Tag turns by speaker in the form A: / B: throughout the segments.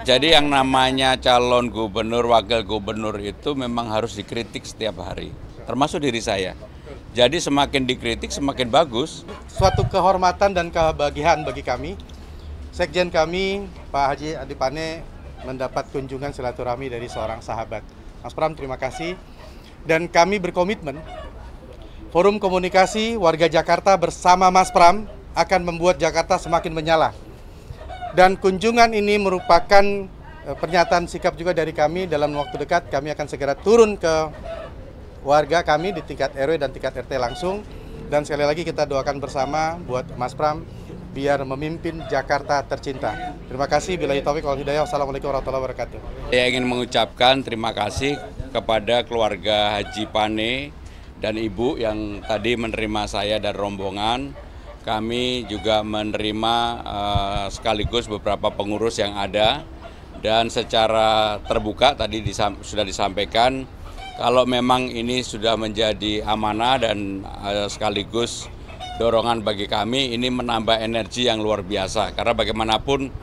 A: Jadi yang namanya calon gubernur, wakil gubernur itu memang harus dikritik setiap hari, termasuk diri saya. Jadi semakin dikritik semakin bagus.
B: Suatu kehormatan dan kebahagiaan bagi kami. Sekjen kami, Pak Haji Adipane, mendapat kunjungan silaturahmi dari seorang sahabat. Mas Pram, terima kasih. Dan kami berkomitmen, Forum Komunikasi Warga Jakarta bersama Mas Pram akan membuat Jakarta semakin menyala. Dan kunjungan ini merupakan pernyataan sikap juga dari kami. Dalam waktu dekat kami akan segera turun ke warga kami di tingkat RW dan tingkat RT langsung. Dan sekali lagi kita doakan bersama buat Mas Pram biar memimpin Jakarta tercinta. Terima kasih. Billahi taufiq wal hidayah. Wassalamualaikum warahmatullahi wabarakatuh.
A: Saya ingin mengucapkan terima kasih kepada keluarga Haji Pane dan Ibu yang tadi menerima saya dan rombongan. Kami juga menerima sekaligus beberapa pengurus yang ada, dan secara terbuka tadi sudah disampaikan kalau memang ini sudah menjadi amanah dan sekaligus dorongan bagi kami, ini menambah energi yang luar biasa. Karena bagaimanapun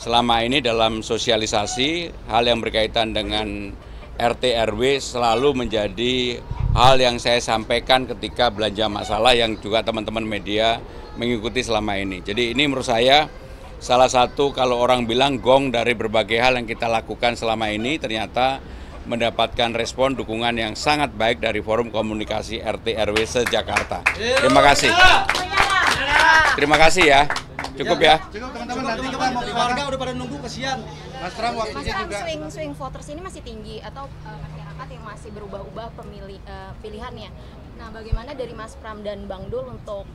A: selama ini dalam sosialisasi hal yang berkaitan dengan RT RW selalu menjadi hal yang saya sampaikan ketika belanja masalah yang juga teman-teman media mengikuti selama ini. Jadi ini menurut saya salah satu kalau orang bilang gong dari berbagai hal yang kita lakukan selama ini ternyata mendapatkan respon dukungan yang sangat baik dari Forum Komunikasi RT RW se-Jakarta. Terima kasih. Terima kasih ya. Cukup ya.
B: Cukup teman-teman, nanti kita mau ke warga udah pada nunggu, kesian. Mas Pram, waktunya juga.
C: Swing voters ini masih tinggi atau masyarakat yang masih berubah-ubah pilihannya. Nah, bagaimana dari Mas Pram dan Bang Dul untuk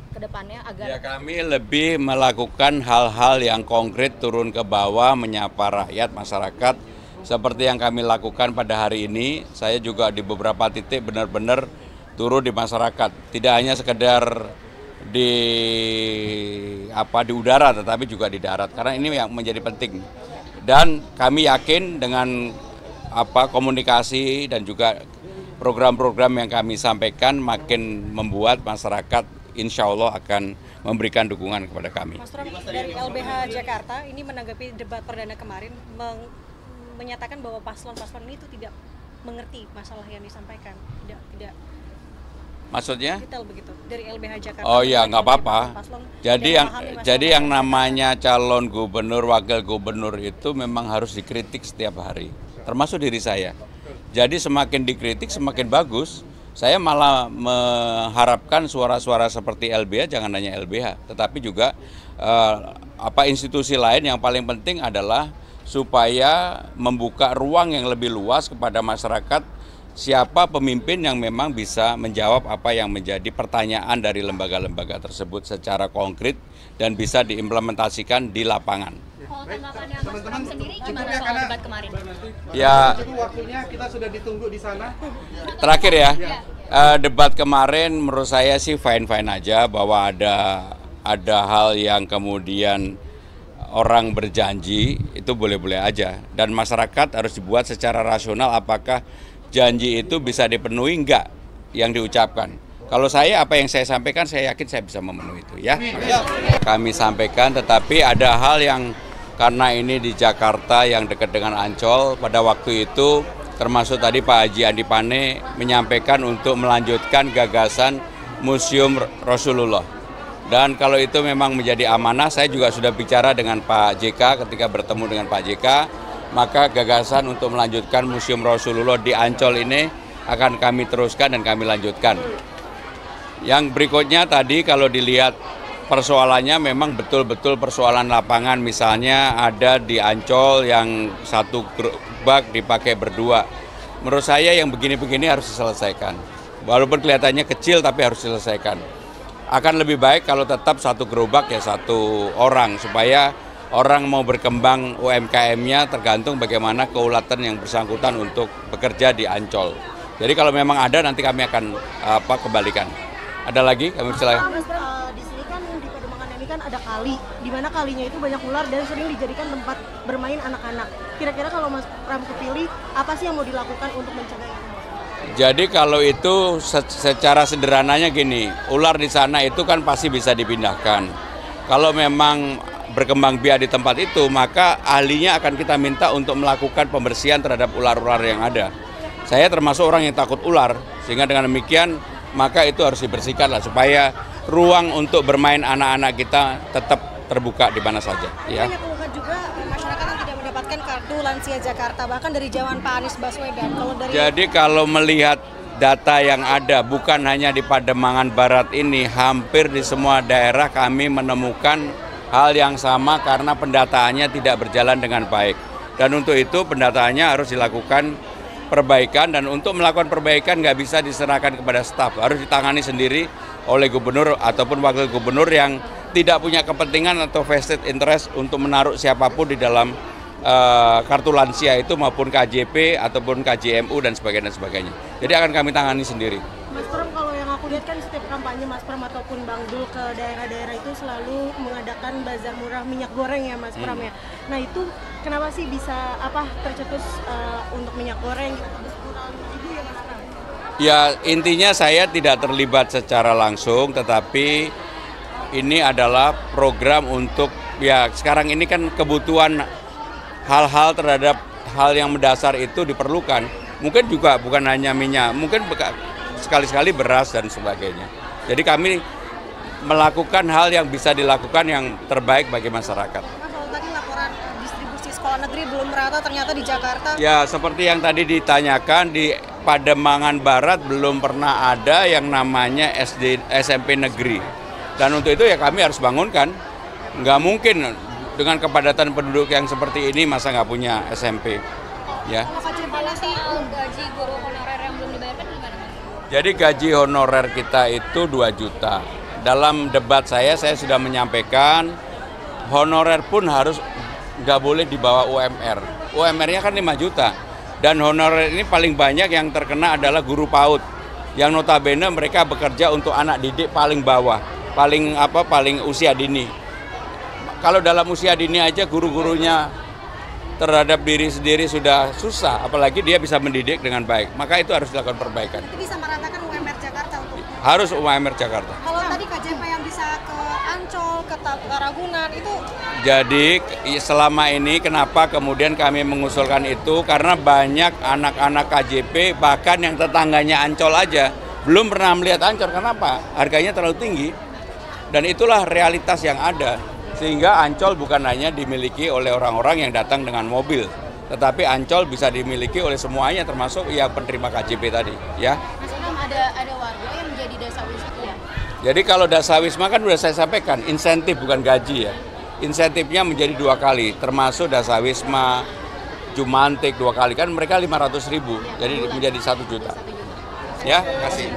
C: kedepannya agar...
A: Ya, kami lebih melakukan hal-hal yang konkret, turun ke bawah, menyapa rakyat, masyarakat. Seperti yang kami lakukan pada hari ini, saya juga di beberapa titik benar-benar turun di masyarakat. Tidak hanya sekedar di udara, tetapi juga di darat. Karena ini yang menjadi penting. Dan kami yakin dengan komunikasi dan juga program-program yang kami sampaikan makin membuat masyarakat insya Allah akan memberikan dukungan kepada kami.
D: Mas Pram, dari LBH Jakarta ini menanggapi debat perdana kemarin menyatakan bahwa paslon-paslon ini itu tidak mengerti masalah yang disampaikan, tidak
A: maksudnya
D: detail begitu dari LBH Jakarta.
A: Oh iya, nggak apa-apa. Jadi yang namanya calon gubernur, wakil gubernur itu memang harus dikritik setiap hari, termasuk diri saya. Jadi semakin dikritik semakin bagus. Saya malah mengharapkan suara-suara seperti LBH, jangan hanya LBH, tetapi juga institusi lain. Yang paling penting adalah supaya membuka ruang yang lebih luas kepada masyarakat, siapa pemimpin yang memang bisa menjawab apa yang menjadi pertanyaan dari lembaga-lembaga tersebut secara konkret dan bisa diimplementasikan di lapangan.
C: Kalau tanggapannya Mas Pram sendiri gimana soal debat kemarin?
A: Ya,
B: waktunya kita sudah ditunggu di sana.
A: terakhir ya, debat kemarin menurut saya sih fine-fine aja, bahwa ada hal yang kemudian orang berjanji itu boleh-boleh aja, dan masyarakat harus dibuat secara rasional apakah janji itu bisa dipenuhi enggak yang diucapkan. Kalau saya, apa yang saya sampaikan, saya yakin saya bisa memenuhi itu ya. Kami sampaikan, tetapi ada hal yang karena ini di Jakarta yang dekat dengan Ancol, pada waktu itu termasuk tadi Pak Haji Adipane menyampaikan untuk melanjutkan gagasan Museum Rasulullah. Dan kalau itu memang menjadi amanah, saya juga sudah bicara dengan Pak JK ketika bertemu dengan Pak JK, maka gagasan untuk melanjutkan Museum Rasulullah di Ancol ini akan kami teruskan dan kami lanjutkan. Yang berikutnya tadi kalau dilihat persoalannya memang betul-betul persoalan lapangan, misalnya ada di Ancol yang satu gerobak dipakai berdua. Menurut saya yang begini-begini harus diselesaikan. Walaupun kelihatannya kecil tapi harus diselesaikan. Akan lebih baik kalau tetap satu gerobak ya satu orang, supaya orang mau berkembang UMKM-nya tergantung bagaimana keulatan yang bersangkutan untuk bekerja di Ancol. Jadi kalau memang ada nanti kami akan kembalikan. Ada lagi kami silakan.
D: Di sini kan di Pademangan ini kan ada kali, di mana kalinya itu banyak ular dan sering dijadikan tempat bermain anak-anak. Kira-kira kalau Mas Pram kepilih, apa sih yang mau dilakukan untuk mencegah itu?
A: Jadi kalau itu secara sederhananya gini, ular di sana itu kan pasti bisa dipindahkan. Kalau memang berkembang biak di tempat itu, maka ahlinya akan kita minta untuk melakukan pembersihan terhadap ular-ular yang ada. Saya termasuk orang yang takut ular, sehingga dengan demikian maka itu harus dibersihkan lah supaya ruang untuk bermain anak-anak kita tetap terbuka di mana saja. Ya.
D: Banyak keluhan juga masyarakat yang tidak mendapatkan kartu lansia Jakarta, bahkan dari zaman Pak Anies Baswedan.
A: Jadi kalau melihat data yang ada, bukan hanya di Pademangan Barat ini, hampir di semua daerah kami menemukan hal yang sama karena pendataannya tidak berjalan dengan baik. Dan untuk itu pendataannya harus dilakukan perbaikan, dan untuk melakukan perbaikan nggak bisa diserahkan kepada staf, harus ditangani sendiri oleh gubernur ataupun wakil gubernur yang tidak punya kepentingan atau vested interest untuk menaruh siapapun di dalam kartu lansia itu maupun KJP ataupun KJMU dan sebagainya. Jadi akan kami tangani sendiri.
D: Mas Pram, kalau yang aku lihat kan setiap kampanye Mas Pram ataupun Bang Dul ke daerah-daerah itu selalu mengadakan bazar murah minyak goreng ya Mas Pram ya. Nah itu kenapa sih bisa tercetus untuk minyak goreng? Ibu ya Mas Pram?
A: Ya intinya saya tidak terlibat secara langsung, tetapi ini adalah program untuk, ya sekarang ini kan kebutuhan hal-hal terhadap hal yang mendasar itu diperlukan. Mungkin juga bukan hanya minyak, mungkin sekali-sekali beras dan sebagainya. Jadi kami melakukan hal yang bisa dilakukan yang terbaik bagi masyarakat.
D: Mas, kalau tadi laporan distribusi sekolah negeri belum merata ternyata di Jakarta.
A: Ya seperti yang tadi ditanyakan, di Pademangan Barat belum pernah ada yang namanya SMP negeri. Dan untuk itu ya kami harus bangunkan. Nggak mungkin dengan kepadatan penduduk yang seperti ini masa nggak punya SMP. Ya.
C: Gaji guru honorer yang belum dibayarkan gimana, Mas?
A: Jadi gaji honorer kita itu 2 juta. Dalam debat saya sudah menyampaikan honorer pun harus nggak boleh di bawah UMR. UMR-nya kan 5 juta. Dan honorer ini paling banyak yang terkena adalah guru PAUD. Yang notabene mereka bekerja untuk anak didik paling bawah, paling usia dini. Kalau dalam usia dini aja guru-gurunya terhadap diri sendiri sudah susah, apalagi dia bisa mendidik dengan baik. Maka itu harus dilakukan perbaikan.
D: Itu bisa meratakan UMR Jakarta untuk.
A: Harus UMR Jakarta.
D: Kalau tadi KJP yang bisa ke Ancol, ke Ragunan itu.
A: Jadi selama ini kenapa kemudian kami mengusulkan itu, karena banyak anak-anak KJP bahkan yang tetangganya Ancol aja belum pernah melihat Ancol. Kenapa? Harganya terlalu tinggi. Dan itulah realitas yang ada. Sehingga Ancol bukan hanya dimiliki oleh orang-orang yang datang dengan mobil, tetapi Ancol bisa dimiliki oleh semuanya, termasuk yang penerima KJP tadi, ya.
C: Mas Pram, ada warga yang menjadi dasawisma ya?
A: Jadi kalau dasawisma kan sudah saya sampaikan, insentif bukan gaji ya. Insentifnya menjadi 2 kali, termasuk dasawisma, Jumantik 2 kali, kan mereka 500.000, jadi menjadi 1 juta. Ya, kasih.